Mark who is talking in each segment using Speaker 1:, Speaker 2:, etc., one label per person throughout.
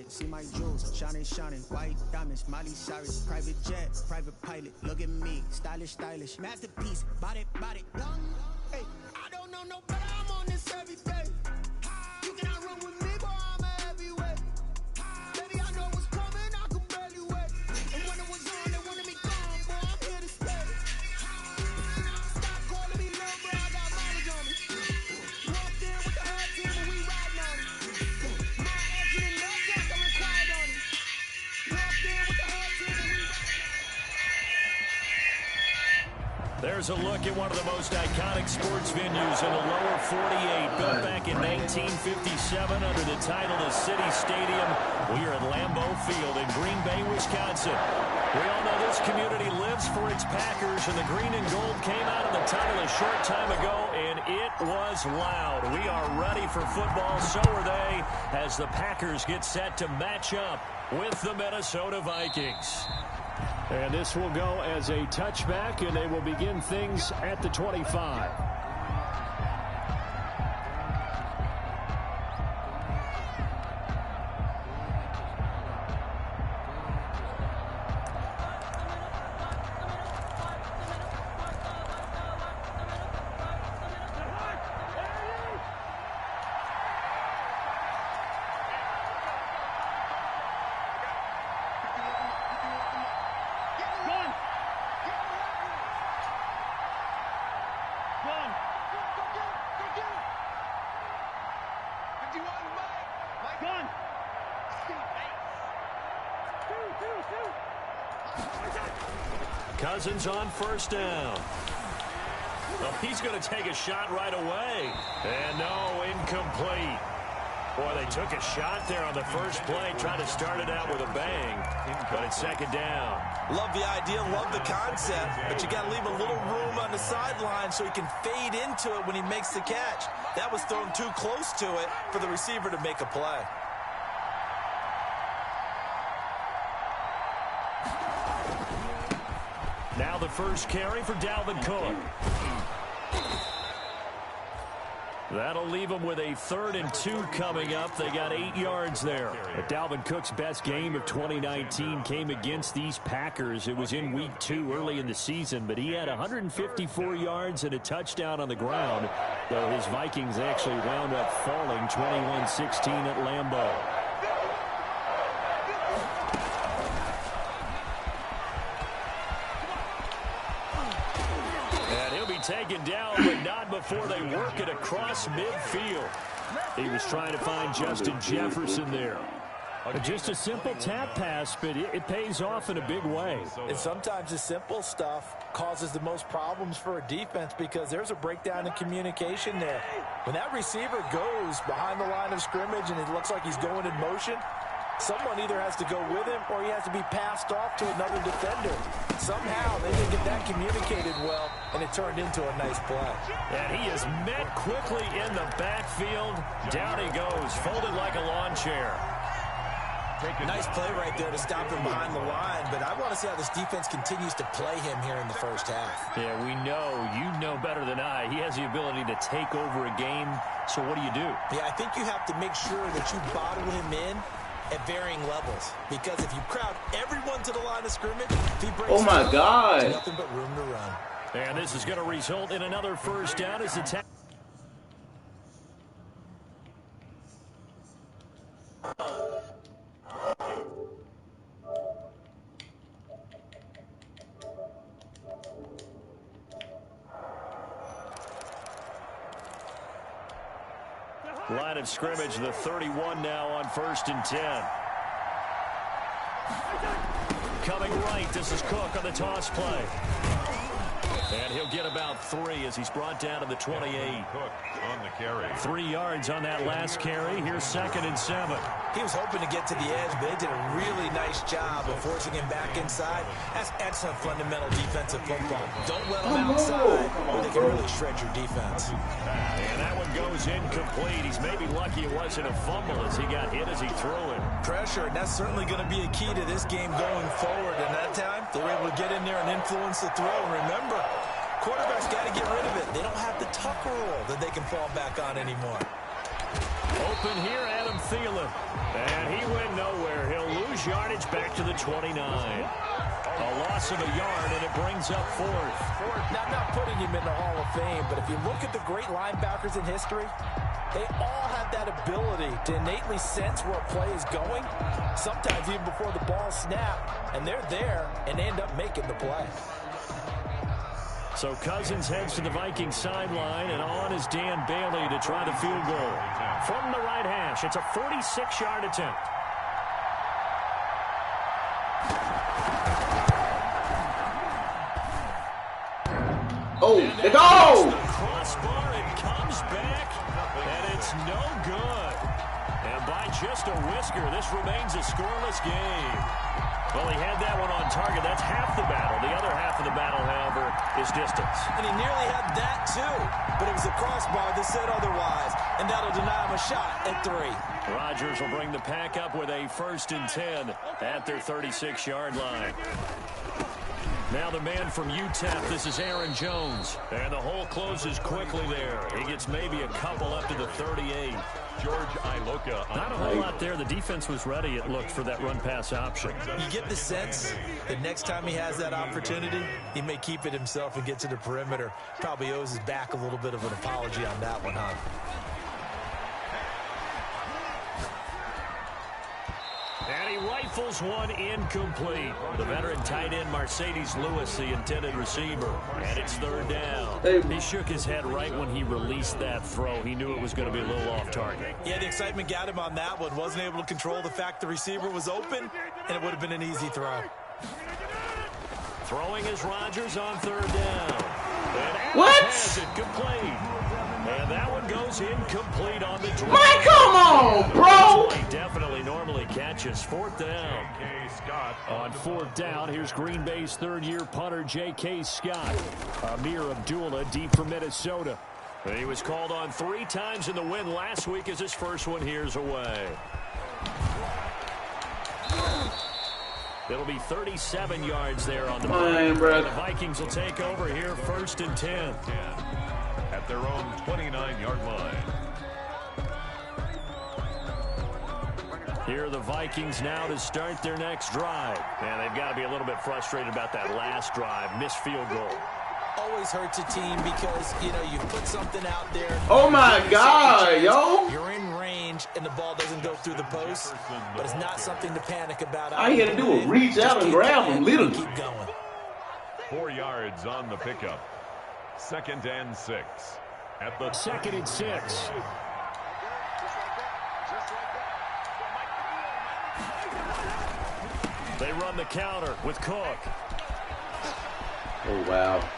Speaker 1: See my jewels, shining, shining. White diamonds, Miley Cyrus. Private jet, private pilot. Look at me, stylish, stylish. Masterpiece, body, body. Hey, I don't know no better. I'm on this every day. You cannot run with me, boy. I'm a heavyweight. Baby, I know what's coming. I can barely wait. And when it was on, they wanted me gone, boy. I'm here to stay. Stop calling me little bro. I got mileage on me. Walked in with the whole team and we riding on it. My edge and no test are required on it. Walked in with the whole team and we
Speaker 2: There's a look at one of the most iconic sports venues in the lower 48, built back in 1957 under the title of City Stadium. We are at Lambeau Field in Green Bay, Wisconsin. We all know this community lives for its Packers, and the green and gold came out of the tunnel a short time ago, and it was loud. We are ready for football, so are they, as the Packers get set to match up with the Minnesota Vikings. And this will go as a touchback, and they will begin things at the 25. Cousins on first down. Well, he's going to take a shot right away. And no, incomplete. Boy, they took a shot there on the first play, trying to start it out with a bang. But it's second down.
Speaker 3: Love the idea, love the concept, but you got to leave a little room on the sideline so he can fade into it when he makes the catch. That was thrown too close to it for the receiver to make a play.
Speaker 2: Now the first carry for Dalvin Cook. That'll leave them with a 3rd and 2 coming up. They got 8 yards there. But Dalvin Cook's best game of 2019 came against these Packers. It was in week 2 early in the season, but he had 154 yards and a touchdown on the ground, though his Vikings actually wound up falling 21-16 at Lambeau. Taken down, but not before they work it across midfield. He was trying to find Justin Jefferson there. Just a simple tap pass, but it pays off in a big way.
Speaker 3: And sometimes the simple stuff causes the most problems for a defense because there's a breakdown in communication there. When that receiver goes behind the line of scrimmage and it looks like he's going in motion, someone either has to go with him or he has to be passed off to another defender. Somehow they didn't get that communicated well, and it turned into a nice play.
Speaker 2: And he is met quickly in the backfield. Down he goes, folded like a lawn chair.
Speaker 3: Nice play right there to stop him behind the line, but I want to see how this defense continues to play him here in the first half.
Speaker 2: Yeah, we know. You know better than I. He has the ability to take over a game, so what do you do?
Speaker 3: Yeah, I think you have to make sure that you bottle him in at varying levels, because if you crowd everyone to the line of scrimmage, if he breaks there's nothing but room to run.
Speaker 2: And this is going to result in another first down as the line of scrimmage, the 31 now on 1st and 10. Coming right, this is Cook on the toss play. And he'll get about 3 as he's brought down to the 28.
Speaker 4: Cook on the carry.
Speaker 2: 3 yards on that last carry. Here's 2nd and 7.
Speaker 3: He was hoping to get to the edge, but they did a really nice job of forcing him back inside. That's excellent fundamental defensive football. Don't let him outside, or they can really shred your defense.
Speaker 2: And that one goes incomplete. He's maybe lucky it wasn't a fumble as he got hit as he threw it.
Speaker 3: Pressure, and that's certainly going to be a key to this game going forward. And that time, they were able to get in there and influence the throw. And remember, quarterbacks got to get rid of it. They don't have the Tucker rule that they can fall back on anymore.
Speaker 2: Open here, Adam Thielen. And he went nowhere. lose yardage back to the 29. A loss of a yard, and it brings up fourth.
Speaker 3: Not putting him in the Hall of Fame, but if you look at the great linebackers in history, they all have that ability to innately sense where a play is going, sometimes even before the ball snapped, and they're there and end up making the play.
Speaker 2: So Cousins heads to the Vikings sideline, and on is Dan Bailey to try the field goal. From the right hash, it's a 46-yard attempt.
Speaker 5: Oh, they go!
Speaker 2: Crossbar, it comes back, and it's no good. And by just a whisker, this remains a scoreless game. Well, he had that one on target. That's half the battle. The other half of the battle, however, is distance.
Speaker 3: And he nearly had that, too. But it was the crossbar that said otherwise, and that'll deny him a shot at 3.
Speaker 2: Rodgers will bring the pack up with a 1st and 10 at their 36-yard line. Now the man from UTEP, this is Aaron Jones. And the hole closes quickly there. He gets maybe a couple up to the 38.
Speaker 4: George Iloka.
Speaker 2: Not a whole lot there. The defense was ready, it looked, for that run-pass option.
Speaker 3: You get the sense that next time he has that opportunity, he may keep it himself and get to the perimeter. Probably owes his back a little bit of an apology on that one, huh?
Speaker 2: And he rifles one incomplete. The veteran tight end Mercedes Lewis, the intended receiver. And it's 3rd down. He shook his head right when he released that throw. He knew it was going to be a little off target.
Speaker 3: Yeah, the excitement got him on that one. Wasn't able to control the fact the receiver was open, and it would have been an easy throw.
Speaker 2: Throwing is Rodgers on 3rd down. And
Speaker 5: What?
Speaker 2: Has it complete. And that one goes incomplete on the drive.
Speaker 5: Man, come on, bro!
Speaker 2: He definitely normally catches. 4th down. On 4th down, here's Green Bay's 3rd-year punter, J.K. Scott. Amir Abdullah, deep from Minnesota. He was called on 3 times in the win last week as his first one here's away. It'll be 37 yards there on the play. The Vikings will take over here 1st and 10.
Speaker 4: At their own 29-yard line.
Speaker 2: Here are the Vikings now to start their next drive. And they've got to be a little bit frustrated about that last drive. Missed field goal.
Speaker 3: Always hurts a team because, you know, you put something out there.
Speaker 5: Oh, my God, yo.
Speaker 3: You're in range, and the ball doesn't go through the post. But it's not something to panic about.
Speaker 5: All you had to do was reach out and grab him, literally.
Speaker 3: Keep going.
Speaker 4: 4 yards on the pickup. 2nd and 6. At the
Speaker 2: 2nd and 6. They run the counter with Cook.
Speaker 5: Oh, wow.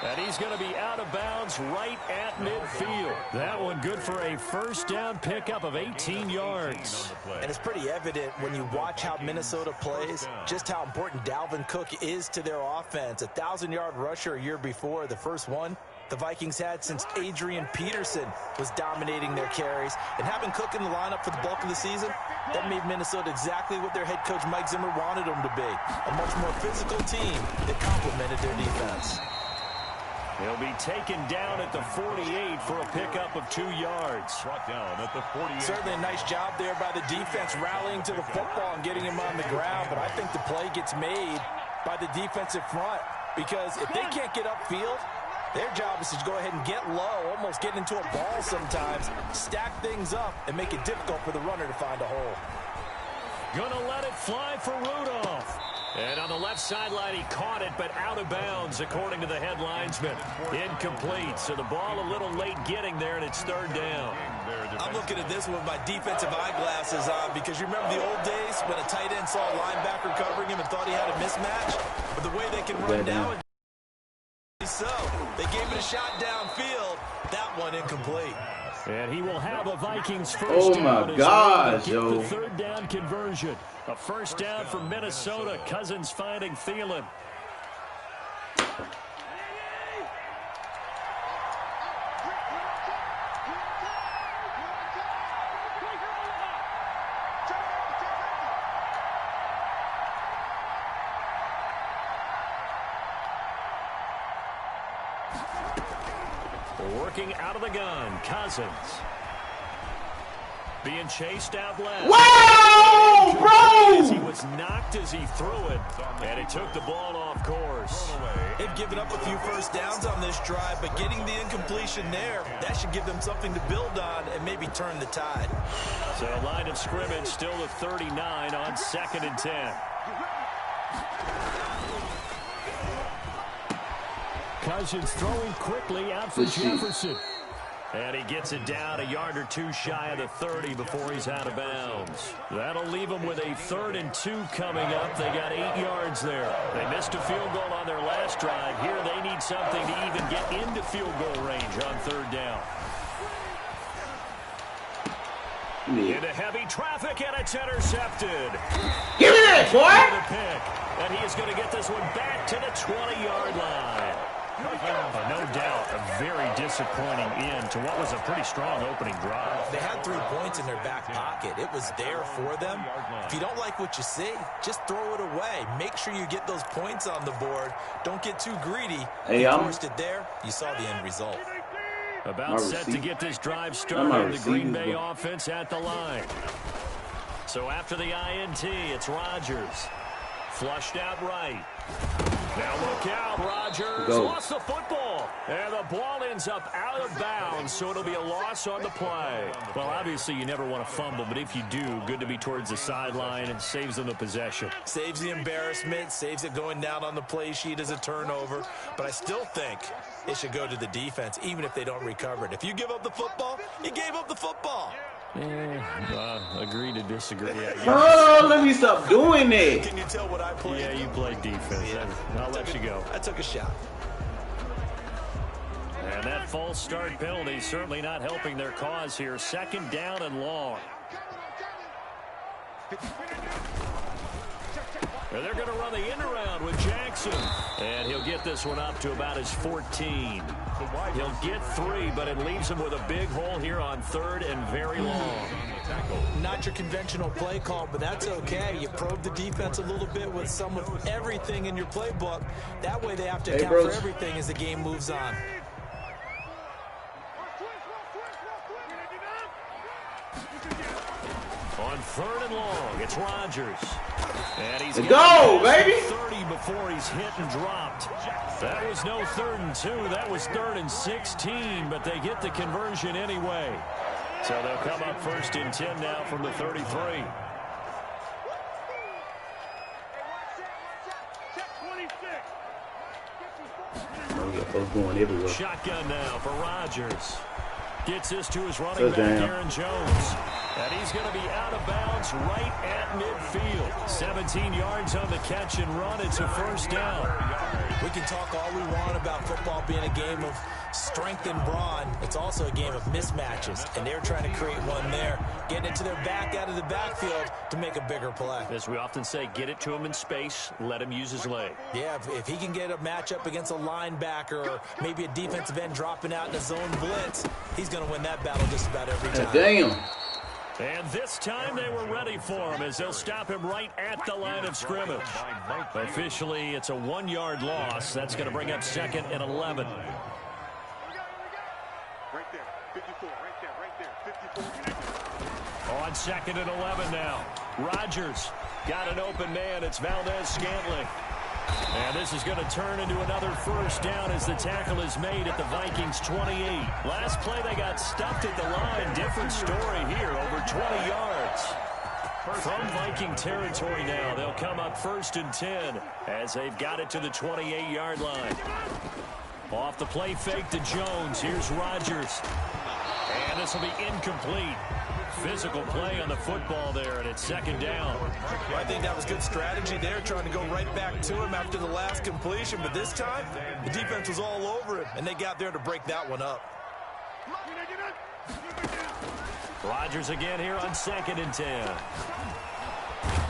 Speaker 2: And he's going to be out of bounds right at midfield. That one good for a 1st down pickup of 18 yards.
Speaker 3: And it's pretty evident when you watch how Minnesota plays, just how important Dalvin Cook is to their offense. A 1,000-yard rusher a year before, the first one the Vikings had since Adrian Peterson was dominating their carries. And having Cook in the lineup for the bulk of the season, that made Minnesota exactly what their head coach Mike Zimmer wanted them to be. A much more physical team that complemented their defense.
Speaker 2: He'll be taken down at the 48 for a pickup of 2 yards.
Speaker 4: Brought down at the 48.
Speaker 3: Certainly a nice job there by the defense rallying to the football and getting him on the ground. But I think the play gets made by the defensive front because if they can't get upfield, their job is to go ahead and get low, almost get into a ball sometimes, stack things up, and make it difficult for the runner to find a hole.
Speaker 2: Gonna let it fly for Rudolph. And on the left sideline, he caught it, but out of bounds, according to the head linesman. Incomplete, so the ball a little late getting there, and it's 3rd down.
Speaker 3: I'm looking at this with my defensive eyeglasses on because you remember the old days when a tight end saw a linebacker covering him and thought he had a mismatch? But the way they can run now, so they gave it a shot downfield. That one incomplete.
Speaker 2: And he will have a Vikings first
Speaker 5: Oh,
Speaker 2: down.
Speaker 5: my gosh, yo.
Speaker 2: The 3rd down conversion. A 1st down from Minnesota. Cousins finding Thielen. Working out of the gun, Cousins. Being chased out left.
Speaker 5: Wow, bro!
Speaker 2: blocked as he threw it, and it took the ball off course.
Speaker 3: They've given up a few first downs on this drive, but getting the incompletion there, that should give them something to build on and maybe turn the tide.
Speaker 2: So line of scrimmage still to 39 on 2nd and 10. Cousins throwing quickly out for Jefferson. And he gets it down a yard or two shy of the 30 before he's out of bounds. That'll leave them with a 3rd and 2 coming up. They got 8 yards there. They missed a field goal on their last drive. Here they need something to even get into field goal range on 3rd down. Into heavy traffic, and it's intercepted.
Speaker 5: Give me that, boy!
Speaker 2: The pick, and he is going to get this one back to the 20-yard line. No doubt, a very disappointing end to what was a pretty strong opening drive.
Speaker 3: They had 3 points in their back pocket. It was there for them. If you don't like what you see, just throw it away. Make sure you get those points on the board. Don't get too greedy. You forced it there. You saw the end result.
Speaker 2: About set to get this drive started, the Green Bay offense at the line. So after the INT, it's Rodgers. Flushed out right. Now look out, Rodgers lost the football. And the ball ends up out of bounds, so it'll be a loss on the play. Well, obviously you never want to fumble, but if you do, good to be towards the sideline and saves them the possession.
Speaker 3: Saves the embarrassment, saves it going down on the play sheet as a turnover. But I still think it should go to the defense, even if they don't recover it. If you give up the football, you gave up the football.
Speaker 2: Agree to disagree.
Speaker 5: Oh, let me stop doing that.
Speaker 3: Can you tell what I played?
Speaker 2: Yeah, you played defense. Yeah. I'll let you go.
Speaker 3: I took a shot.
Speaker 2: And that false start penalty certainly not helping their cause here. 2nd down and long. And they're going to run the end around with Jackson. And he'll get this one up to about his 14. He'll get 3, but it leaves him with a big hole here on 3rd and very long.
Speaker 3: Not your conventional play call, but that's okay. You probe the defense a little bit with some of everything in your playbook. That way they have to account for everything as the game moves on.
Speaker 2: On 3rd and long, it's Rodgers. And he's
Speaker 5: go, baby!
Speaker 2: 30 before he's hit and dropped. That was no 3rd and 2. That was 3rd and 16, but they get the conversion anyway. So they'll come up 1st and 10 now from the 33.
Speaker 5: Going everywhere.
Speaker 2: Shotgun now for Rodgers. Gets this to his running back, Aaron Jones. And he's going to be out of bounds right at midfield. 17 yards on the catch and run. It's a 1st down.
Speaker 3: We can talk all we want about football being a game of strength and brawn. It's also a game of mismatches, and they're trying to create one there, getting it to their back out of the backfield to make a bigger play.
Speaker 2: As we often say, get it to him in space, let him use his leg.
Speaker 3: Yeah, if he can get a matchup against a linebacker or maybe a defensive end dropping out in a zone blitz, he's going to win that battle just about every time.
Speaker 5: Damn.
Speaker 2: And this time they were ready for him as they'll stop him right at the line of scrimmage. Officially, it's a 1-yard loss. That's going to bring up 2nd and 11.
Speaker 6: Right there, 54, right there, 54.
Speaker 2: On 2nd and 11 now. Rodgers got an open man. It's Valdez-Scantling. And this is going to turn into another 1st down as the tackle is made at the Vikings 28. Last play they got stuffed at the line. Different story here, over 20 yards. From Viking territory now, they'll come up 1st and 10 as they've got it to the 28-yard line. Off the play fake to Jones. Here's Rodgers. And this will be incomplete. Physical play on the football there, and it's 2nd down.
Speaker 3: Well, I think that was good strategy there, trying to go right back to him after the last completion. But this time, the defense was all over him, and they got there to break that one up.
Speaker 2: Rodgers again here on 2nd and 10.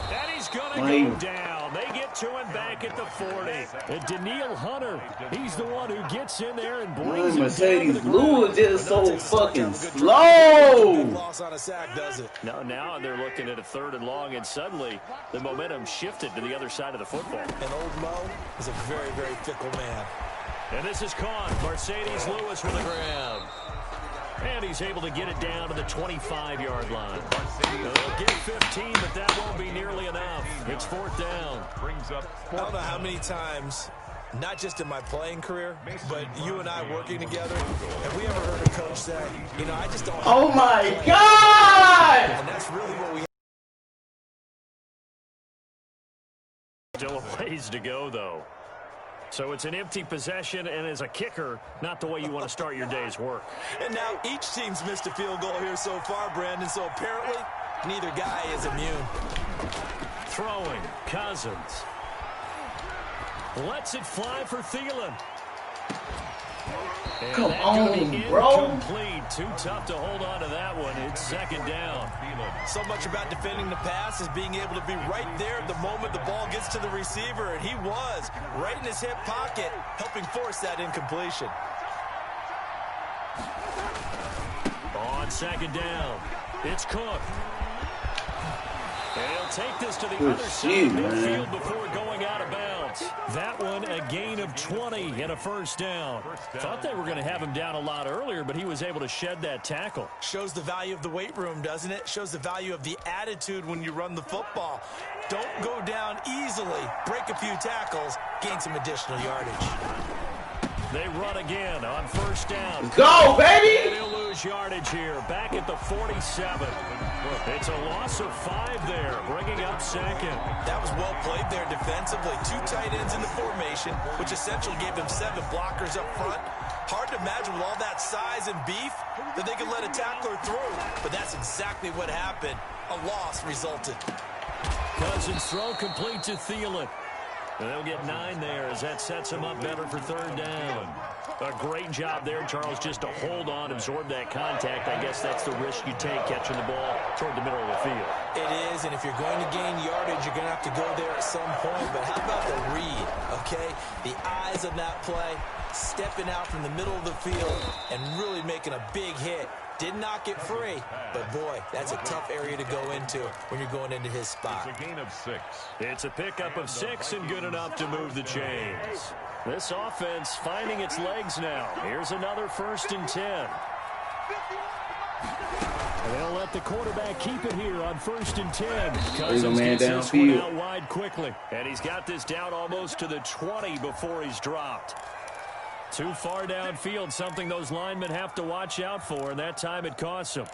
Speaker 2: And he's going to go down. They get to him back at the 40. And Danielle Hunter, he's the one who gets in there and brings him
Speaker 5: Mercedes Lewis is so fucking slow.
Speaker 3: Loss on a sack, does it?
Speaker 2: Now they're looking at a 3rd and long, and suddenly the momentum shifted to the other side of the football.
Speaker 3: And old Mo is a very, very fickle man.
Speaker 2: And this is caught. Mercedes Lewis with a grab. And he's able to get it down to the 25-yard line. They'll get 15, but that won't be nearly enough. It's It's fourth down.
Speaker 4: Brings up.
Speaker 3: I don't know how many times, not just in my playing career, but you and I working together, have we ever heard a coach say, you know, I just don't.
Speaker 5: Oh my God!
Speaker 3: And that's really what we.
Speaker 2: Still a ways to go, though. So it's an empty possession, and as a kicker, not the way you want to start your day's work.
Speaker 3: And now each team's missed a field goal here so far, Brandon, so apparently neither guy is immune.
Speaker 2: Throwing, Cousins. Lets it fly for Thielen. And
Speaker 5: Come
Speaker 2: that
Speaker 5: on,
Speaker 2: gonna be
Speaker 5: bro.
Speaker 2: incomplete. Too tough to hold on to that one. It's second down.
Speaker 3: So much about defending the pass is being able to be right there at the moment the ball gets to the receiver, and he was right in his hip pocket, helping force that incompletion.
Speaker 2: On second down, it's Cook. And he'll take this to the
Speaker 5: Good
Speaker 2: other side
Speaker 5: shit,
Speaker 2: of midfield
Speaker 5: man.
Speaker 2: before going out of bounds. That one, a gain of 20 and a first down. Thought they were going to have him down a lot earlier, but he was able to shed that tackle.
Speaker 3: Shows the value of the weight room, doesn't it? Shows the value of the attitude when you run the football. Don't go down easily. Break a few tackles. Gain some additional yardage.
Speaker 2: They run again on first down.
Speaker 5: Let's go, baby!
Speaker 2: And he'll lose yardage here, back at the 47. It's a loss of 5 there, bringing up second.
Speaker 3: That was well played there defensively. 2 tight ends in the formation, which essentially gave them 7 blockers up front. Hard to imagine with all that size and beef that they could let a tackler through. But that's exactly what happened. A loss resulted.
Speaker 2: Cousins throw complete to Thielen. And they'll get 9 there as that sets him up better for third down. A great job there, Charles, just to hold on, absorb that contact. I guess that's the risk you take catching the ball toward the middle of the field.
Speaker 3: It is, and if you're going to gain yardage, you're going to have to go there at some point. But how about the read, okay? The eyes of that play, stepping out from the middle of the field and really making a big hit. Did not get free, but boy, that's a tough area to go into when you're going into his spot.
Speaker 4: It's a gain of 6.
Speaker 2: It's a pickup of 6 and good enough to move the chains. This offense finding its legs now. Here's another 1st and 10. They'll let the quarterback keep it here on 1st and 10. Cousins gets this one out wide quickly. And he's got this down almost to the 20 before he's dropped. Too far downfield, something those linemen have to watch out for, and that time it costs them.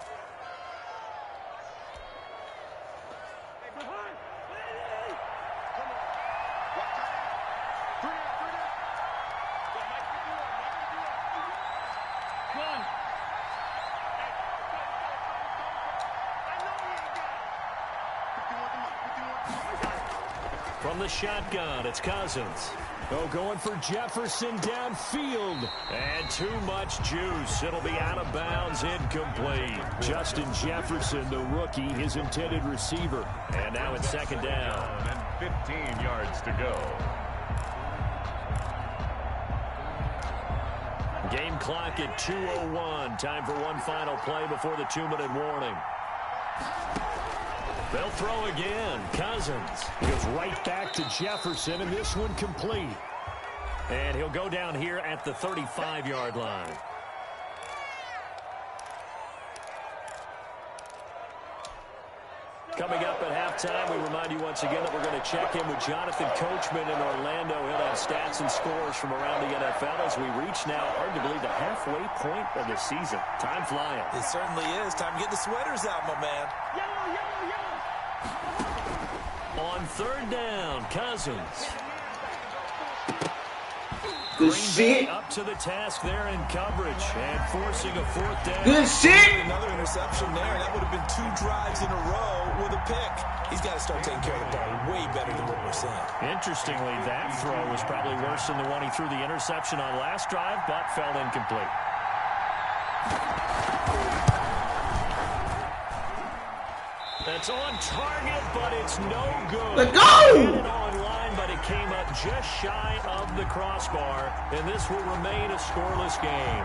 Speaker 2: From the shotgun, it's Cousins. Oh, going for Jefferson downfield. And too much juice. It'll be out of bounds, incomplete. Justin Jefferson, the rookie, his intended receiver. And now it's second down.
Speaker 4: And 15 yards to go.
Speaker 2: Game clock at 2:01. Time for one final play before the 2-minute warning. They'll throw again. Cousins goes right back to Jefferson, and this one complete. And he'll go down here at the 35-yard line. Coming up at halftime, we remind you once again that we're going to check in with Jonathan Coachman in Orlando. He'll have stats and scores from around the NFL as we reach now, hard to believe, the halfway point of the season. Time flying.
Speaker 3: It certainly is. Time to get the sweaters out, my man.
Speaker 2: On third down, Cousins.
Speaker 5: Good shit.
Speaker 2: Up to the task there in coverage and forcing a 4th down.
Speaker 5: Good shit.
Speaker 3: Another interception there. That would have been 2 drives in a row with a pick. He's got to start taking care of the ball way better than what we're seeing.
Speaker 2: Interestingly, that throw was probably worse than the one he threw the interception on last drive, but fell incomplete. That's on target, but it's no good.
Speaker 5: Let's go!
Speaker 2: Online, but it came up just shy of the crossbar, and this will remain a scoreless game.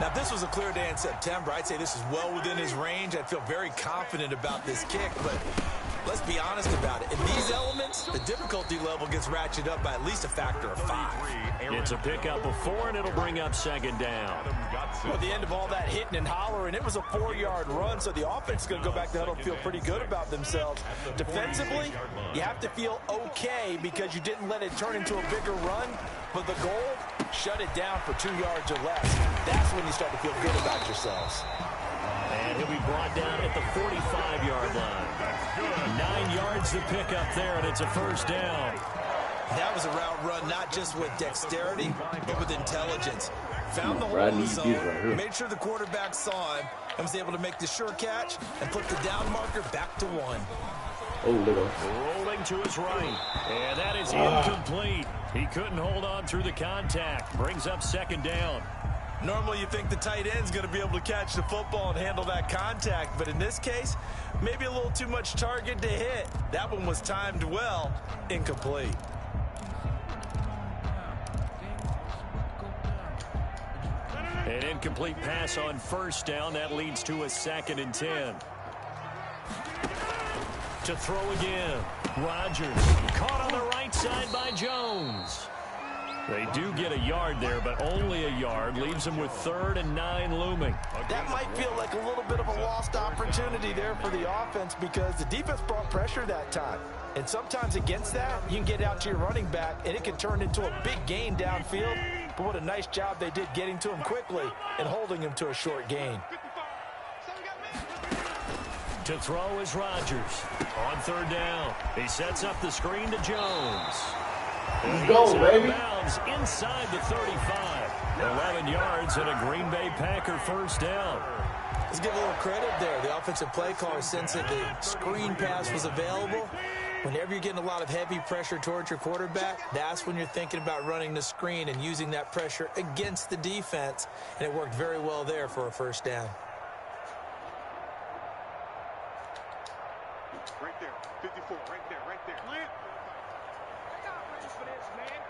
Speaker 3: Now, if this was a clear day in September, I'd say this is well within his range. I'd feel very confident about this kick, but Let's be honest about it. In these elements, the difficulty level gets ratcheted up by at least a factor of 5.
Speaker 2: It's a pickup of 4, and it'll bring up second down.
Speaker 3: Well, at the end of all that hitting and hollering, it was a 4-yard run, so the offense is going to go back to huddle and feel pretty good about themselves. Defensively, you have to feel okay because you didn't let it turn into a bigger run, but the goal, shut it down for 2 yards or less. That's when you start to feel good about yourselves.
Speaker 2: And he'll be brought down at the 45-yard line. 9 yards to pick up there, and it's a first down.
Speaker 3: That was a route run not just with dexterity, but with intelligence. Found the hole in the zone, made sure the quarterback saw him, and was able to make the sure catch and put the down marker back to 1.
Speaker 5: Oh, little.
Speaker 2: Rolling to his right, and that is incomplete. He couldn't hold on through the contact. Brings up second down.
Speaker 3: Normally you think the tight end's going to be able to catch the football and handle that contact, but in this case, maybe a little too much target to hit. That one was timed well, incomplete.
Speaker 2: An incomplete pass on first down. That leads to a 2nd and 10. To throw again. Rodgers caught on the right side by Jones. They do get a yard there, but only a yard. Leaves them with 3rd and 9 looming.
Speaker 3: That might feel like a little bit of a lost opportunity there for the offense because the defense brought pressure that time. And sometimes against that, you can get out to your running back, and it can turn into a big gain downfield. But what a nice job they did getting to him quickly and holding him to a short gain.
Speaker 2: To throw is Rodgers. On 3rd down, he sets up the screen to Jones.
Speaker 5: Let's go, baby.
Speaker 2: Bounds inside the 35. 11 yards and a Green Bay Packer first down.
Speaker 3: Let's give a little credit there. The offensive play caller sensed that the screen pass was available. Whenever you're getting a lot of heavy pressure towards your quarterback, that's when you're thinking about running the screen and using that pressure against the defense. And it worked very well there for a first down.
Speaker 6: Right there, 54, right there, right there.
Speaker 7: They're not ready for this, man.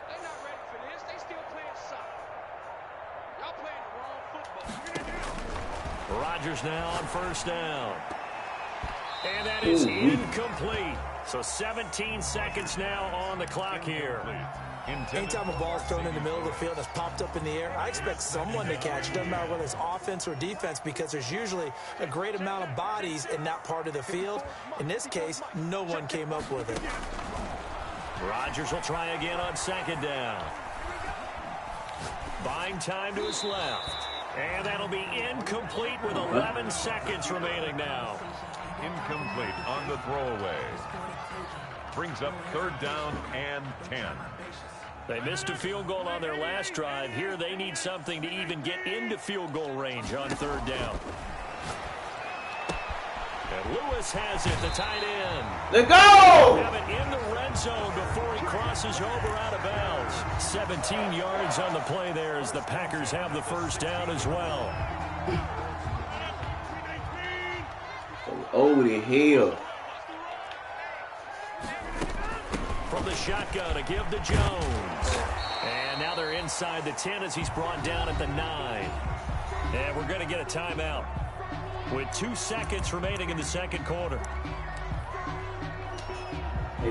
Speaker 7: They're not ready for this. They still playing soccer. Y'all playing the wrong football.
Speaker 2: Rodgers now on first down. And that is incomplete. So 17 seconds now on the clock here.
Speaker 3: Anytime a ball's thrown in the middle of the field and it's popped up in the air, I expect someone to catch it. Doesn't matter whether it's offense or defense because there's usually a great amount of bodies in that part of the field. In this case, no one came up with it.
Speaker 2: Rodgers will try again on 2nd down. Buying time to his left. And that'll be incomplete with 11 seconds remaining now.
Speaker 4: Incomplete on the throwaway. Brings up 3rd down and 10.
Speaker 2: They missed a field goal on their last drive. Here they need something to even get into field goal range on 3rd down. And Lewis has it, the tight end.
Speaker 5: Let's go!
Speaker 2: Have it in the red zone before he crosses over out of bounds. 17 yards on the play there as the Packers have the first down as well.
Speaker 5: Oh, the hell.
Speaker 2: From the shotgun, a give to Jones. And now they're inside the 10 as he's brought down at the 9. And we're going to get a timeout with 2 seconds remaining in the second quarter.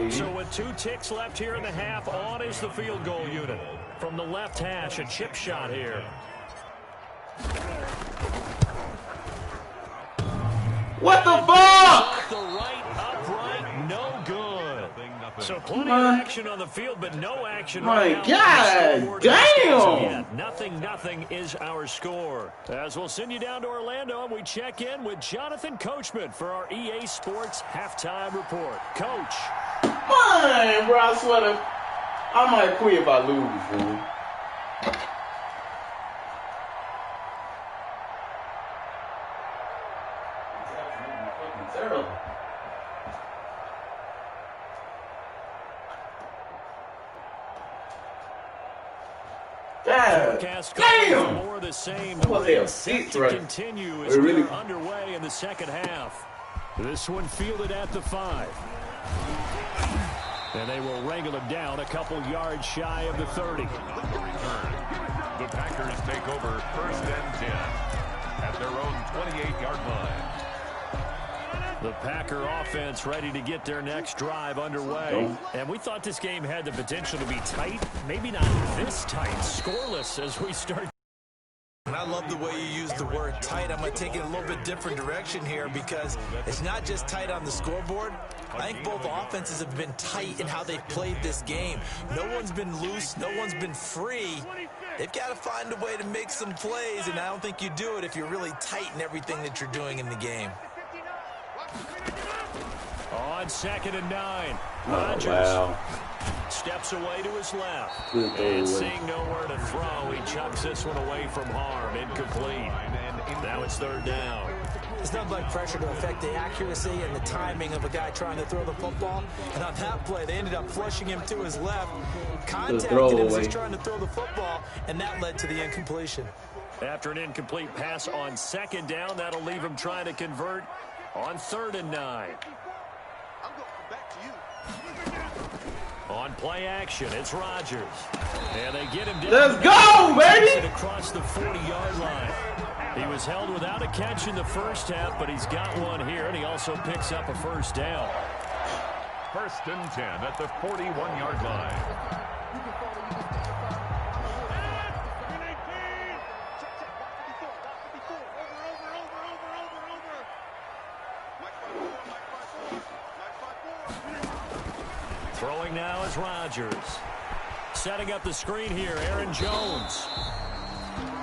Speaker 2: So with 2 ticks left here in the half, on is the field goal unit. From the left hash, a chip shot here.
Speaker 5: What the fuck?
Speaker 2: Off the right upright, no good. So plenty of action on the field, but no action right now.
Speaker 5: My God, damn!
Speaker 2: Nothing is our score. As we'll send you down to Orlando, and we check in with Jonathan Coachman for our EA Sports Halftime Report. Coach.
Speaker 5: Man, bro, I swear to, I might quit if I lose, fool. Terrible.
Speaker 2: Forecast
Speaker 5: damn!
Speaker 2: More of the same.
Speaker 5: Set
Speaker 2: to continue as
Speaker 5: really
Speaker 2: we are underway in the second half. This one fielded at the 5. And they will wrangle him down a couple yards shy of the 30.
Speaker 4: The Packers take over 1st and 10 at their own 28-yard line.
Speaker 2: The Packer offense ready to get their next drive underway. And we thought this game had the potential to be tight. Maybe not this tight. Scoreless as we start.
Speaker 3: And I love the way you use the word tight. I'm going to take it a little bit different direction here because it's not just tight on the scoreboard. I think both offenses have been tight in how they've played this game. No one's been loose. No one's been free. They've got to find a way to make some plays, and I don't think you do it if you're really tight in everything that you're doing in the game.
Speaker 2: On 2nd and 9, Rodgers steps away to his left. And seeing nowhere to throw, he chucks this one away from harm. Incomplete. Now it's 3rd down.
Speaker 3: It's not like pressure to affect the accuracy and the timing of a guy trying to throw the football. And on that play, they ended up flushing him to his left, contacted him as he's trying to throw the football, and that led to the incompletion.
Speaker 2: After an incomplete pass on 2nd down, that'll leave him trying to convert on 3rd and 9. On play action, it's Rodgers. And they get him down.
Speaker 5: Let's go, baby!
Speaker 2: Across the 40-yard line. He was held without a catch in the first half, but he's got one here, and he also picks up a 1st down.
Speaker 4: 1st and 10 at the 41-yard line.
Speaker 2: Throwing now is Rodgers. Setting up the screen here, Aaron Jones.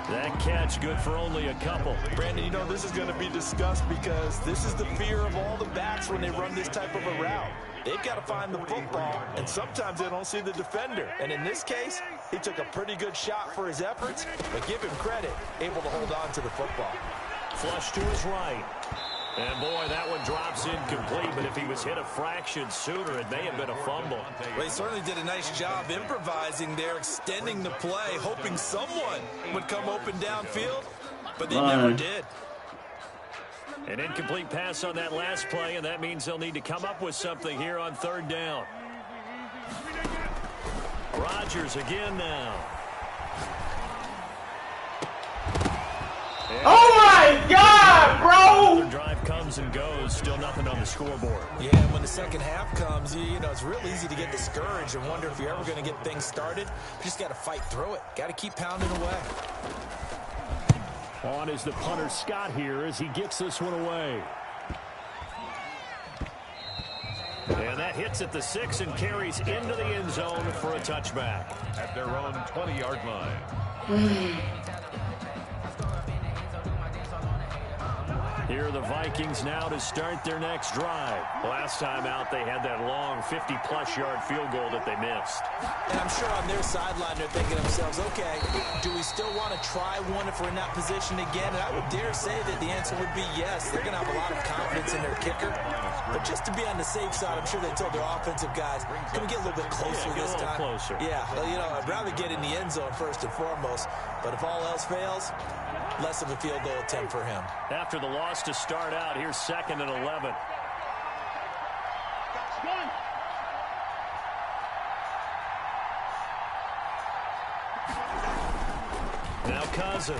Speaker 2: That catch good for only a couple.
Speaker 3: Brandon, you know this is going to be discussed because this is the fear of all the backs when they run this type of a route. They've got to find the football, and sometimes they don't see the defender. And in this case, he took a pretty good shot for his efforts, but give him credit, able to hold on to the football.
Speaker 2: Flush to his right. And, boy, that one drops incomplete, but if he was hit a fraction sooner, it may have been a fumble.
Speaker 3: Well, he certainly did a nice job improvising there, extending the play, hoping someone would come open downfield, but they never did.
Speaker 2: An incomplete pass on that last play, and that means they'll need to come up with something here on 3rd down. Rodgers again now. And
Speaker 5: oh my God, bro!
Speaker 2: Another drive comes and goes, still nothing on the scoreboard.
Speaker 3: Yeah, and when the second half comes, you know, it's real easy to get discouraged and wonder if you're ever going to get things started. You just got to fight through it. Got to keep pounding away.
Speaker 2: On is the punter Scott here as he gets this one away. And that hits at the 6 and carries into the end zone for a touchback.
Speaker 4: At their own 20-yard line.
Speaker 2: Here are the Vikings now to start their next drive. Last time out, they had that long 50-plus yard field goal that they missed.
Speaker 3: And I'm sure on their sideline they're thinking to themselves, okay, do we still want to try one if we're in that position again? And I would dare say that the answer would be yes. They're going to have a lot of confidence in their kicker. But just to be on the safe side, I'm sure they told their offensive guys, can we get a little bit closer this time?
Speaker 2: Closer.
Speaker 3: Yeah, well, you know, I'd rather get in the end zone first and foremost. But if all else fails, less of a field goal attempt for him.
Speaker 2: After the loss to start out, here's 2nd and 11. Now Cousins.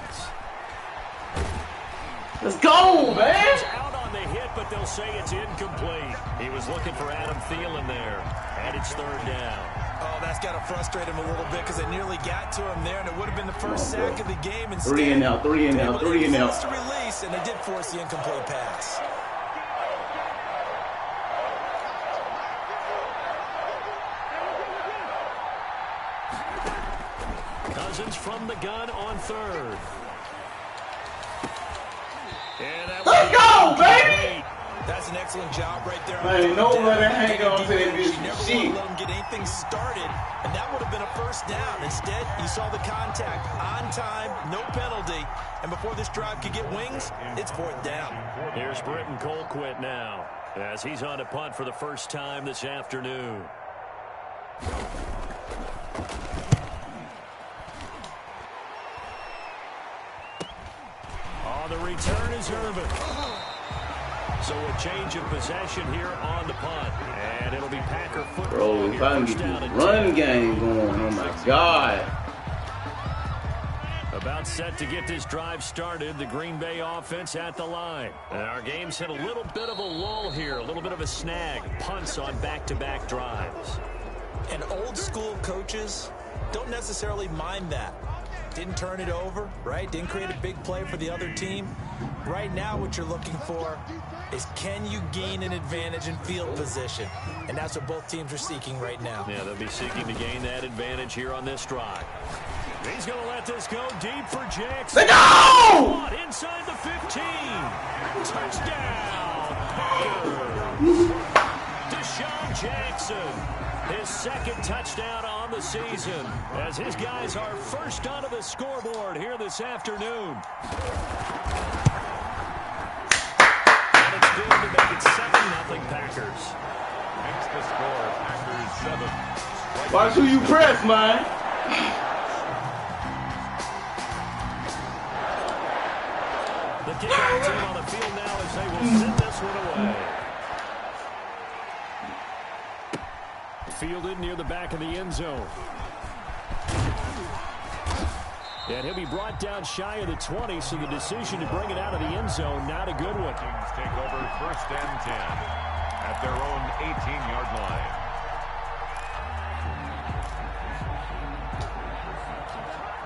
Speaker 5: Let's go, man!
Speaker 2: He's out on the hit, but they'll say it's incomplete. He was looking for Adam Thielen there, and it's 3rd down.
Speaker 3: Oh, that's got to frustrate him a little bit because they nearly got to him there, and it would have been the first sack of the game. Instead,
Speaker 5: 3 and out, 3 and out, 3 and out.
Speaker 3: To release, and they did force the incomplete pass.
Speaker 2: Cousins from the gun on 3rd.
Speaker 5: Let's go, baby!
Speaker 3: That's an excellent job right there.
Speaker 5: Man, no let it hang on to that
Speaker 3: You
Speaker 5: bitch.
Speaker 3: never want to let him get anything started, and that would have been a 1st down. Instead, you saw the contact on time, no penalty, and before this drive could get wings, it's 4th down.
Speaker 2: Here's Britton Colquitt now, as he's on to punt for the first time this afternoon. On the return is Irvin. So a change of possession here on the punt. And it'll be Packer football.
Speaker 5: Bro, if I can get this run game going, oh my God.
Speaker 2: About about set to get this drive started. The Green Bay offense at the line. And our game's hit a little bit of a lull here, a little bit of a snag. Punts on back-to-back drives.
Speaker 3: And old school coaches don't necessarily mind that. Didn't turn it over, right? Didn't create a big play for the other team. Right now what you're looking for is, can you gain an advantage in field position? And that's what both teams are seeking right now.
Speaker 2: Yeah, they'll be seeking to gain that advantage here on this drive. He's going to let this go deep for Jackson.
Speaker 5: Let's go!
Speaker 2: Inside the 15. Touchdown. Deshaun Jackson. His second touchdown on the season as his guys are first onto the scoreboard here this afternoon. And it's good to make it 7-0 Packers.
Speaker 4: Makes the score Packers 7.
Speaker 5: Watch who you press, man.
Speaker 2: The kickoff team on the field now as they will send this one away. Fielded near the back of the end zone. And he'll be brought down shy of the 20, so the decision to bring it out of the end zone, not a good one.
Speaker 4: Vikings take over 1st and 10 at their own 18-yard line.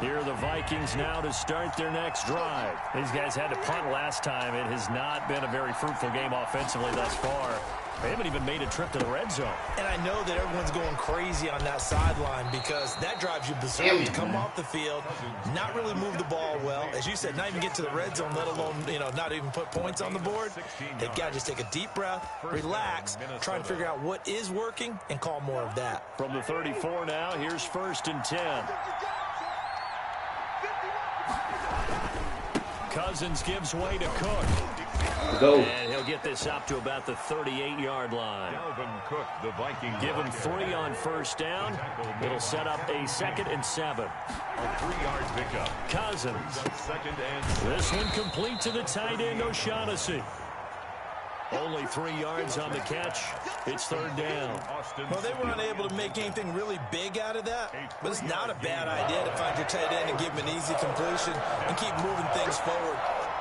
Speaker 2: Here are the Vikings now to start their next drive. These guys had to punt last time. It has not been a very fruitful game offensively thus far. They haven't even made a trip to the red zone.
Speaker 3: And I know that everyone's going crazy on that sideline because that drives you berserk to come off the field, not really move the ball well. As you said, not even get to the red zone, let alone, not even put points on the board. They've got to just take a deep breath, relax, try and figure out what is working, and call more of that.
Speaker 2: From the 34 now, here's 1st and 10. Cousins gives way to Cook.
Speaker 5: Go.
Speaker 2: And he'll get this up to about the 38-yard line.
Speaker 4: Dalvin Cook, the Vikings.
Speaker 2: Give him 3 on first down. It'll set up a 2nd and 7.
Speaker 4: A 3-yard pickup.
Speaker 2: Cousins.
Speaker 4: 2nd and 6.
Speaker 2: This one complete to the tight end, O'Shaughnessy. Only 3 yards on the catch. It's 3rd down.
Speaker 3: Well, they were unable to make anything really big out of that, but it's not a bad idea to find your tight end and give him an easy completion and keep moving things forward.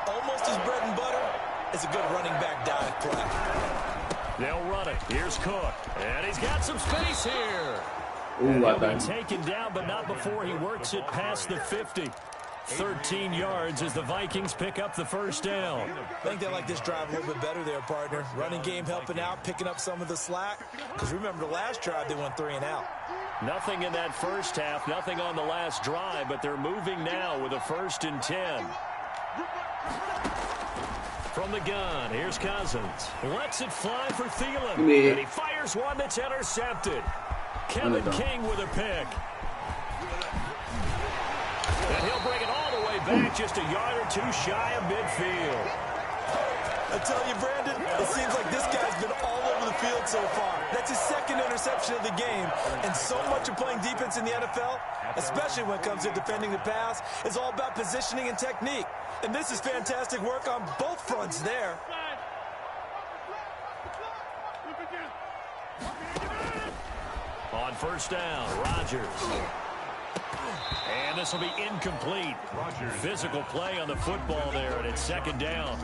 Speaker 3: Almost his bread and butter is a good running back dive play.
Speaker 2: They'll run it. Here's Cook. And he's got some space here.
Speaker 5: Ooh,
Speaker 2: He'll be taken down, but not before he works it past the 50. 13 yards as the Vikings pick up the first down.
Speaker 3: I think they like this drive a little bit better there, partner. Running game helping out, picking up some of the slack. Because remember, the last drive, they went 3 and out.
Speaker 2: Nothing in that first half, nothing on the last drive, but they're moving now with a 1st and 10. From the gun, here's Cousins. Lets it fly for Thielen. And he fires one that's intercepted. Kevin King with a pick. And he'll bring it all the way back, just a yard or 2 shy of midfield.
Speaker 3: I tell you, Brandon, it seems like this guy's been all over the field so far. That's his 2nd interception of the game. And so much of playing defense in the NFL, especially when it comes to defending the pass, is all about positioning and technique. And this is fantastic work on both fronts there.
Speaker 2: On first down, Rodgers. And this will be incomplete. Physical play on the football there, and it's 2nd down.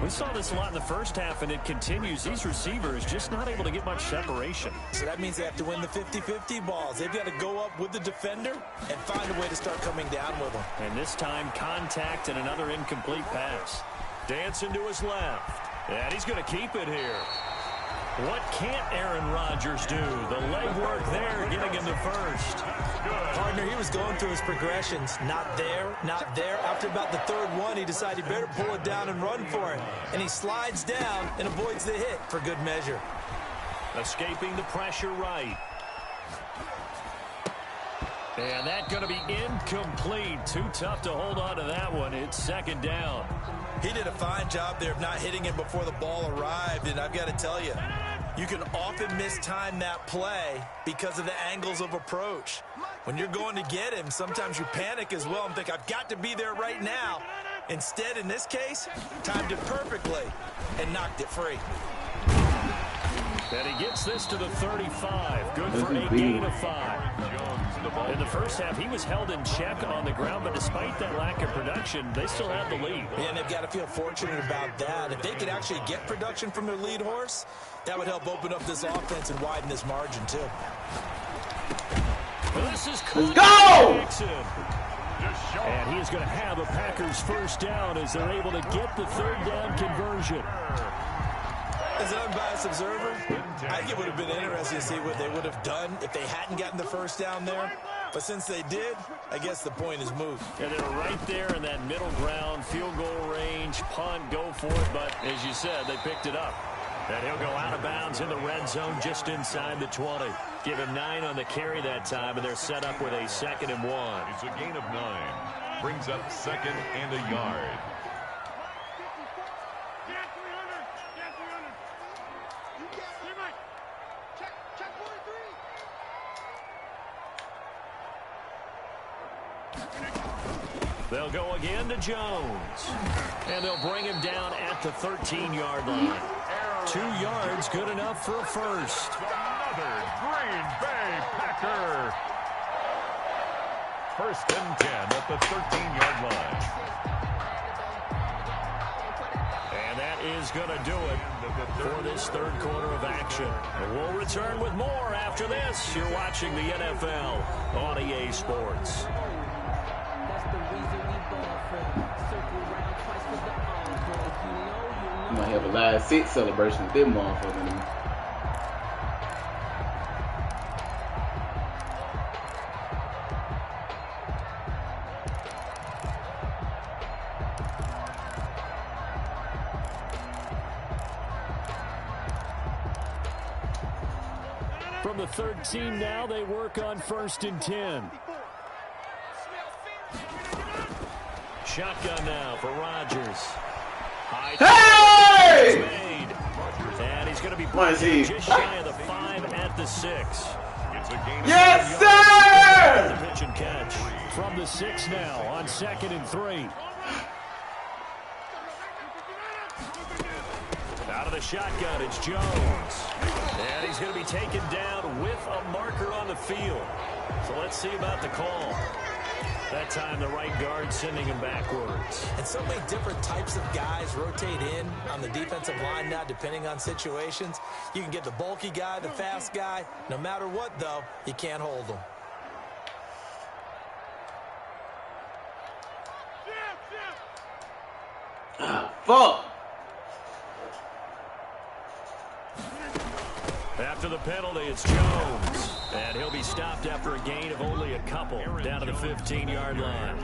Speaker 2: We saw this a lot in the first half, and it continues. These receivers just not able to get much separation.
Speaker 3: So that means they have to win the 50-50 balls. They've got to go up with the defender and find a way to start coming down with them.
Speaker 2: And this time, contact and another incomplete pass. Dancing to his left. And he's going to keep it here. What can't Aaron Rodgers do? The legwork there, getting him the first.
Speaker 3: Partner, he was going through his progressions. Not there, not there. After about the 3rd one, he decided he better pull it down and run for it. And he slides down and avoids the hit for good measure.
Speaker 2: Escaping the pressure right. And that's going to be incomplete. Too tough to hold on to that one. It's 2nd down.
Speaker 3: He did a fine job there of not hitting him before the ball arrived. And I've got to tell you, you can often mistime that play because of the angles of approach. When you're going to get him, sometimes you panic as well and think, I've got to be there right now. Instead, in this case, timed it perfectly and knocked it free.
Speaker 2: And he gets this to the 35. Good for a gain of 5. In the first half, he was held in check on the ground, but despite that lack of production, they still have the lead.
Speaker 3: Yeah, and they've got to feel fortunate about that. If they could actually get production from their lead horse, that would help open up this offense and widen this margin, too.
Speaker 2: Well, this is
Speaker 5: Let's go!
Speaker 2: Jackson. And he is going to have a Packers first down as they're able to get the third down conversion.
Speaker 3: As an unbiased observer, I think it would have been interesting to see what they would have done if they hadn't gotten the first down there. But since they did, I guess the point is moved.
Speaker 2: And they were right there in that middle ground, field goal range, punt, go for it. But as you said, they picked it up. And he'll go out of bounds in the red zone just inside the 20. Give him 9 on the carry that time, and they're set up with a 2nd and 1.
Speaker 4: It's a gain of 9. Brings up 2nd and a yard.
Speaker 2: They'll go again to Jones. And they'll bring him down at the 13-yard line. 2 yards, good enough for a first.
Speaker 4: Another Green Bay Packer. 1st and 10 at the 13-yard line.
Speaker 2: And that is going to do it for this third quarter of action. And we'll return with more after this. You're watching the NFL on EA Sports.
Speaker 5: You might have a live seat celebration with them motherfuckers.
Speaker 2: From the 13 now, they work on 1st and 10. Shotgun now for Rodgers.
Speaker 5: Hey!
Speaker 2: And he's going to be playing just shy of the 5 at the 6.
Speaker 5: Yes, sir!
Speaker 2: The pitch and catch from the 6 now on 2nd and 3. Out of the shotgun, it's Jones. And he's going to be taken down with a marker on the field. So let's see about the call. That time the right guard sending him backwards.
Speaker 3: And so many different types of guys rotate in on the defensive line now depending on situations. You can get the bulky guy, the fast guy. No matter what, though, you can't hold them.
Speaker 5: Ah, fuck.
Speaker 2: After the penalty, it's Jones. And he'll be stopped after a gain of only a couple down to the 15-yard line.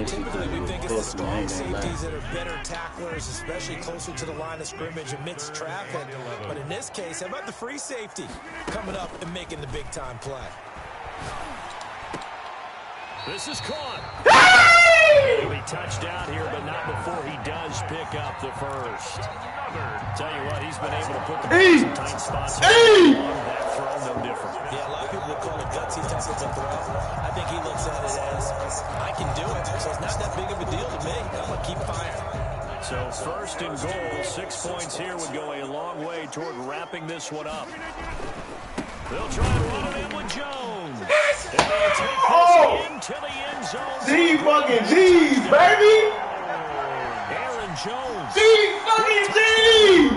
Speaker 3: Typically, we think it's the strong safeties that are better tacklers, especially closer to the line of scrimmage amidst traffic. But in this case, how about the free safety coming up and making the big-time play?
Speaker 2: This is caught. He'll be touched out here, but not before he does pick up the first. Tell you what, he's been able to put the ball in some tight spots. That throw, no different.
Speaker 3: Yeah, a lot of people would call it gutsy type of a throw. I think he looks at it as, I can do it, so it's not that big of a deal to me. I'm going to keep firing.
Speaker 2: So 1st and goal, 6 points here would go a long way toward wrapping this one up. They'll try to run it in with Jones. And they'll take this into the end zone.
Speaker 5: G-fucking-G's, baby!
Speaker 2: Aaron Jones.
Speaker 5: G-fucking-G's!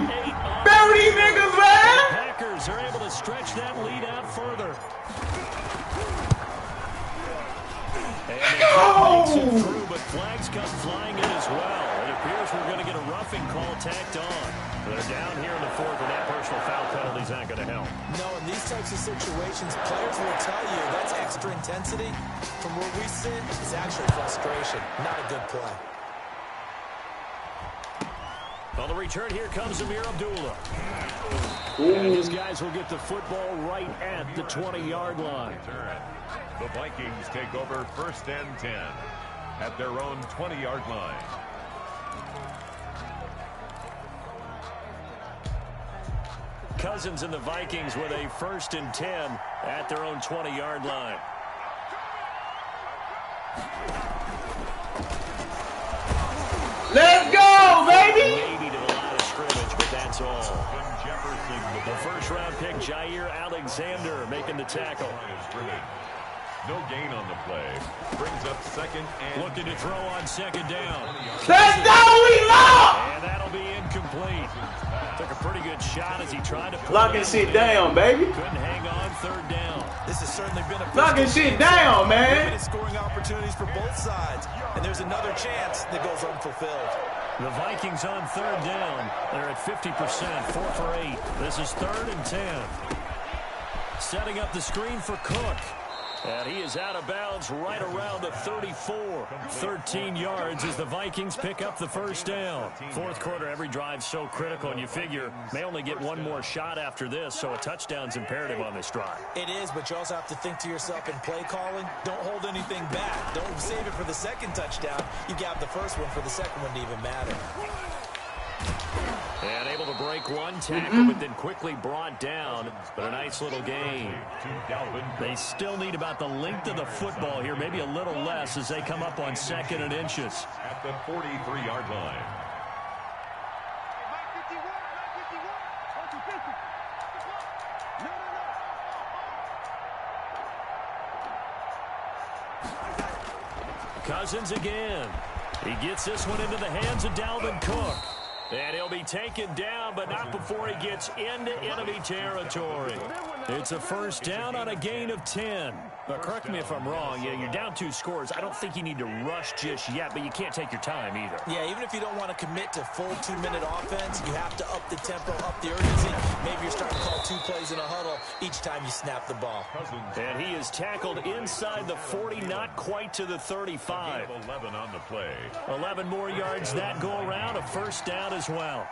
Speaker 5: Bury these niggas, man!
Speaker 2: The Packers are able to stretch that lead out further. And makes it through, but flags come flying in as well. It appears we're going to get a roughing call tacked on. They're down here in the 4th, and that personal foul penalty is not going to help.
Speaker 3: No, in these types of situations, players will tell you that's extra intensity. From where we sit, it's actually frustration, not a good play.
Speaker 2: On the return, here comes Amir Abdullah. And his guys will get the football right at the 20-yard line.
Speaker 4: The Vikings take over 1st and 10 at their own 20-yard line.
Speaker 2: Cousins and the Vikings with a 1st and 10 at their own 20-yard line.
Speaker 5: Let's go, baby!
Speaker 2: Maybe to the line of scrimmage, but that's all. The first-round pick, Jair Alexander, making the tackle.
Speaker 4: No gain on the play. Brings up second and...
Speaker 2: Looking to throw on second down.
Speaker 5: Let's go, we lost!
Speaker 2: And that'll be incomplete. Took a pretty good shot as he tried to...
Speaker 5: Locking shit down, baby.
Speaker 2: Couldn't hang on third down.
Speaker 3: This has certainly been a...
Speaker 5: Locking shit down, man.
Speaker 3: Scoring opportunities for both sides. And there's another chance that goes unfulfilled.
Speaker 2: The Vikings on third down. They're at 50%, 4 for 8. This is 3rd and 10. Setting up the screen for Cook. And he is out of bounds right around the 34. 13 yards as the Vikings pick up the first down. Fourth quarter, every drive so critical, and you figure may only get one more shot after this, so a touchdown's imperative on this drive.
Speaker 3: It is, but you also have to think to yourself in play calling, don't hold anything back. Don't save it for the second touchdown. You got the first one for the second one to even matter.
Speaker 2: And able to break one tackle, but then quickly brought down. But a nice little gain. They still need about the length of the football here, maybe a little less as they come up on 2nd and inches.
Speaker 4: At the 43-yard line.
Speaker 2: Cousins again. He gets this one into the hands of Dalvin Cook. And he'll be taken down, but not before he gets into enemy territory. It's a first down on a gain of 10. But correct me if I'm wrong. Yeah, you're down 2 scores. I don't think you need to rush just yet, but you can't take your time either.
Speaker 3: Yeah, even if you don't want to commit to full 2-minute offense, you have to up the tempo, up the urgency. Maybe you're starting to call 2 plays in a huddle each time you snap the ball.
Speaker 2: And he is tackled inside the 40, not quite to the 35.
Speaker 4: 11 on the play.
Speaker 2: 11 more yards that go around, a first down as well.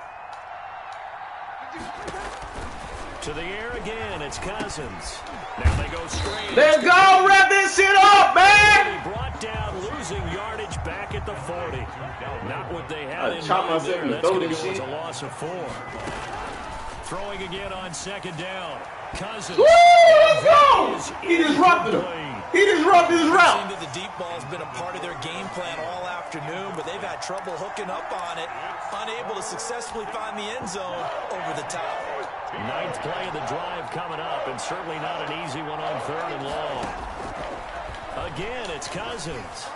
Speaker 2: To the air again, it's Cousins. Now they go straight.
Speaker 5: Let's go, wrap this shit up, man!
Speaker 2: He brought down, losing yardage back at the 40. Not what they had in
Speaker 5: chop
Speaker 2: mind
Speaker 5: myself
Speaker 2: there.
Speaker 5: and
Speaker 2: That's
Speaker 5: throw
Speaker 2: going to
Speaker 5: this
Speaker 2: go as
Speaker 5: shit.
Speaker 2: a loss of 4. Throwing again on second down. Cousins.
Speaker 5: Woo! Let's go! He disrupted him.
Speaker 2: Incomplete.
Speaker 5: He disrupted his
Speaker 3: It
Speaker 5: route.
Speaker 3: seemed that the deep ball's been a part of their game plan all afternoon, but they've had trouble hooking up on it, unable to successfully find the end zone over the top.
Speaker 2: 9th play of the drive coming up, and certainly not an easy one on 3rd and long. Again, it's Cousins.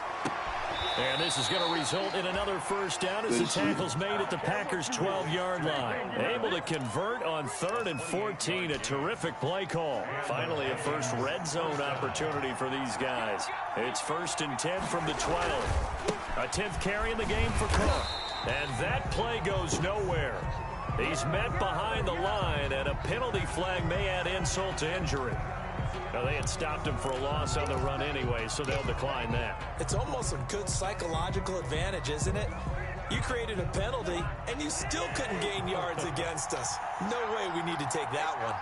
Speaker 2: And this is going to result in another first down as the tackle's made at the Packers' 12-yard line. Able to convert on 3rd and 14, a terrific play call. Finally, a first red zone opportunity for these guys. It's 1st and 10 from the 12. A 10th carry in the game for Cook. And that play goes nowhere. He's met behind the line, and a penalty flag may add insult to injury. Now, they had stopped him for a loss on the run anyway, so they'll decline that.
Speaker 3: It's almost a good psychological advantage, isn't it? You created a penalty, and you still couldn't gain yards against us. No way we need to take that one.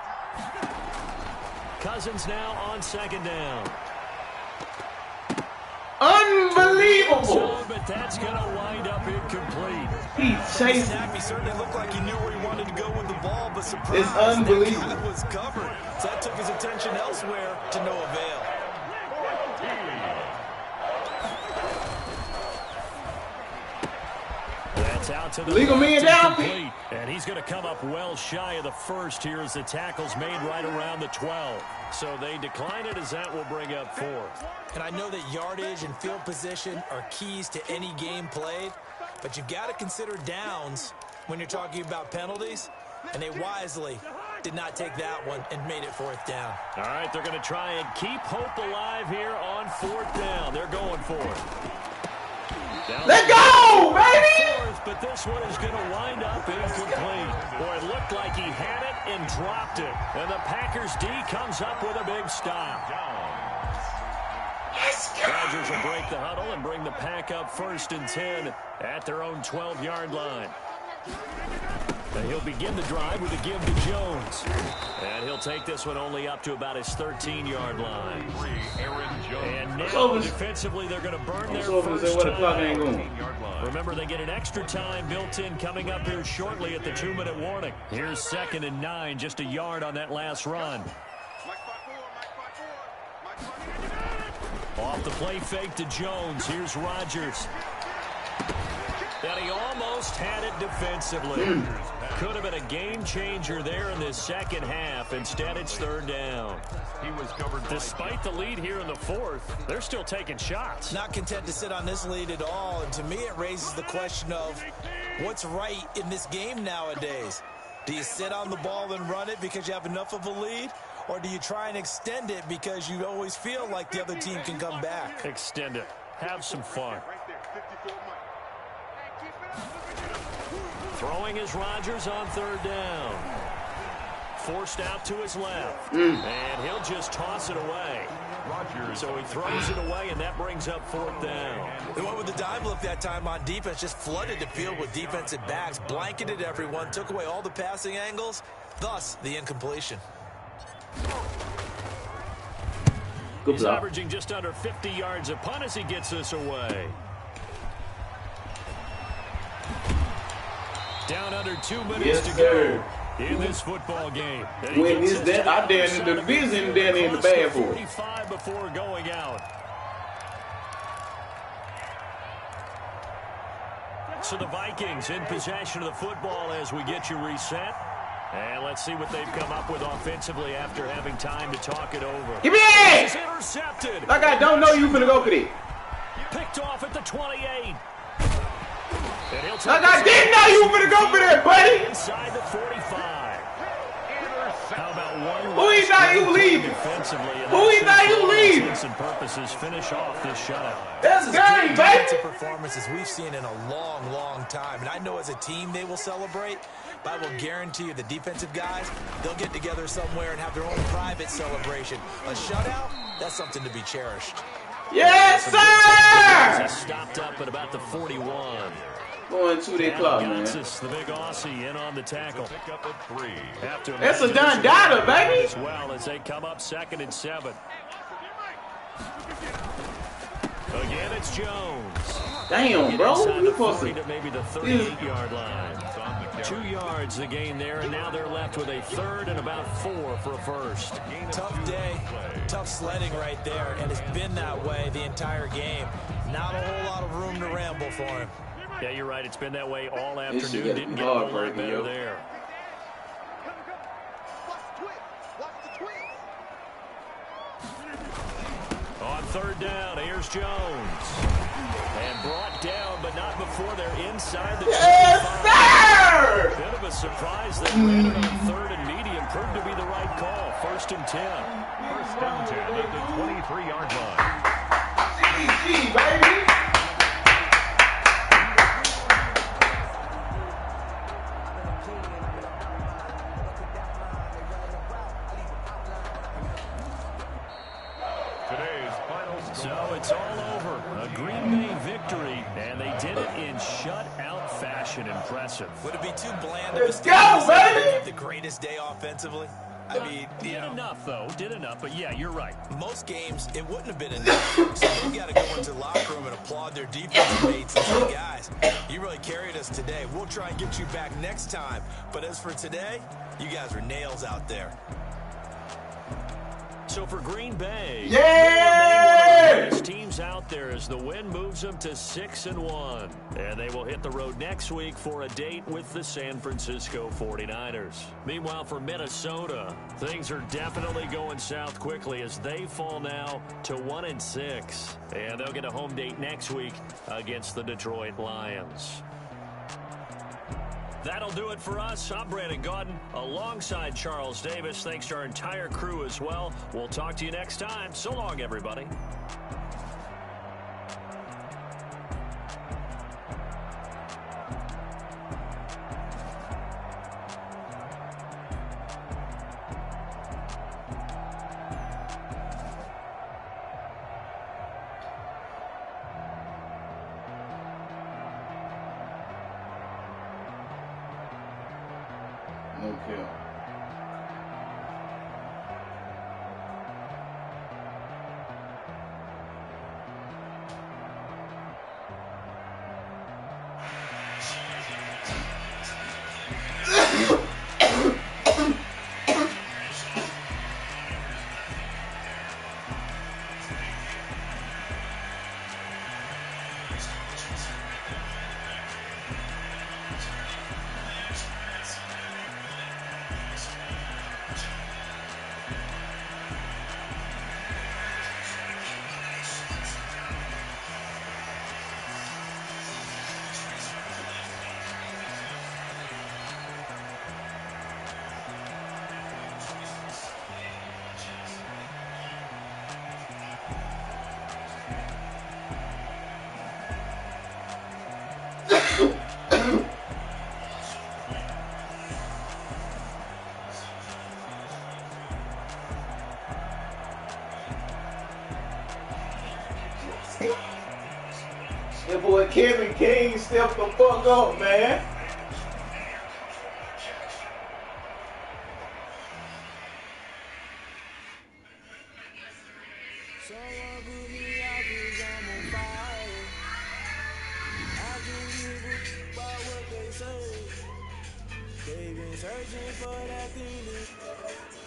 Speaker 2: Cousins now on second down.
Speaker 5: Unbelievable.
Speaker 2: But that's going to wind up incomplete.
Speaker 5: He chased.
Speaker 3: Snap, he certainly looked like he knew where he wanted to go with the ball, but surprise,
Speaker 5: It's unbelievable.
Speaker 3: that was covered. So that took his attention elsewhere to no avail.
Speaker 2: That's out to the
Speaker 5: Legal man down.
Speaker 2: incomplete. And he's going to come up well shy of the first here as the tackle's made right around the 12. So they decline it as that will bring up 4th.
Speaker 3: And I know that yardage and field position are keys to any game played, but you've got to consider downs when you're talking about penalties, and they wisely did not take that one and made it 4th down.
Speaker 2: All right, they're going to try and keep hope alive here on 4th down. They're going for it.
Speaker 5: Let's go, baby!
Speaker 2: 4th, but this one is going to wind up incomplete. Boy, it looked like he had it and dropped it. And the Packers D comes up with a big stop. Rodgers will break the huddle and bring the Pack up 1st and 10 at their own 12-yard line. And he'll begin the drive with a give to Jones. And he'll take this one only up to about his 13-yard line. And now defensively they're going to burn their first time. Remember, they get an extra time built in coming up here shortly at the 2-minute warning. Here's 2nd and 9, just a yard on that last run. Off the play fake to Jones. Here's Rodgers. And he almost Almost had it defensively. Could have been a game changer there in this second half. Instead, it's third down.
Speaker 4: He was covered.
Speaker 2: Despite the lead here in the fourth, they're still taking shots.
Speaker 3: Not content to sit on this lead at all. And to me, it raises the question of what's right in this game nowadays. Do you sit on the ball and run it because you have enough of a lead? Or do you try and extend it because you always feel like the other team can come back?
Speaker 2: Extend it. Have some fun. Throwing is Rodgers on third down. Forced out to his left. And he'll just toss it away. So he throws it away, and that brings up fourth down.
Speaker 3: They went with the dive look that time on defense, just flooded the field with defensive backs, blanketed everyone, took away all the passing angles, thus the incompletion.
Speaker 2: He's averaging just under 50 yards a punt as he gets this away. Down under 2 minutes to go in this football game.
Speaker 5: When is that? I down in the division, down in the bad for it.
Speaker 2: 45 before going out. So the Vikings in possession of the football as we get you reset. And let's see what they've come up with offensively after having time to talk it over.
Speaker 5: Give me it!
Speaker 2: Intercepted.
Speaker 5: Like I don't know you finna go for it.
Speaker 2: Picked off at the 28.
Speaker 5: Like I didn't know you were finna go for that, buddy.
Speaker 2: Inside the 45. How about one?
Speaker 5: Who he thought you leaving? Who he thought you leaving?
Speaker 2: And purposes finish off this shutout.
Speaker 5: That's game, baby.
Speaker 3: Performances we've seen in a long, long time. And I know as a team they will celebrate, but I will guarantee you the defensive guys, they'll get together somewhere and have their own private celebration. A shutout, that's something to be cherished.
Speaker 5: Yes, sir!
Speaker 2: He stopped up at about the 41.
Speaker 5: Going to the clock, man.
Speaker 2: The big Aussie in on the tackle.
Speaker 5: That's a done data, baby.
Speaker 2: As well as they come up 2nd and 7. Again, it's Jones.
Speaker 5: Damn, bro. You supposed to
Speaker 2: maybe the 38-yard line. 2 yards the gain there, and now they're left with a third and about 4 for a first.
Speaker 3: Tough day, tough sledding right there, and it's been that way the entire game. Not a whole lot of room to ramble for him.
Speaker 2: Yeah, you're right. It's been that way all afternoon. Didn't get a whole lot better there. On third down, here's Jones. And brought down, but not before they're inside the 25.
Speaker 5: Yes, sir!
Speaker 2: Bit of a surprise that ran it on third and medium. Proved to be the right call. 1st and 10.
Speaker 4: 1st and 10 at the 23-yard line.
Speaker 5: CC, baby.
Speaker 2: So it's all over. A Green Bay victory, and they did it in shutout fashion. Impressive.
Speaker 3: Would it be too bland
Speaker 5: Let's go, baby!
Speaker 3: The greatest day offensively? I mean,
Speaker 2: did enough, though. Did enough, but yeah, you're right.
Speaker 3: Most games, it wouldn't have been enough. So you got to go into the locker room and applaud their defensive mates and say, guys, you really carried us today. We'll try and get you back next time. But as for today, you guys are nails out there.
Speaker 2: So for Green Bay,
Speaker 5: yeah,
Speaker 2: one of the teams out there as the win moves them to 6-1. And they will hit the road next week for a date with the San Francisco 49ers. Meanwhile, for Minnesota, things are definitely going south quickly as they fall now to 1-6. And they'll get a home date next week against the Detroit Lions. That'll do it for us. I'm Brandon Gaudin alongside Charles Davis. Thanks to our entire crew as well. We'll talk to you next time. So long, everybody.
Speaker 5: No kill. That boy Kevin King stepped the fuck up, man.
Speaker 1: Someone put me out 'cause I'm on fire. I can give a about what they say. They've been searching for that thing.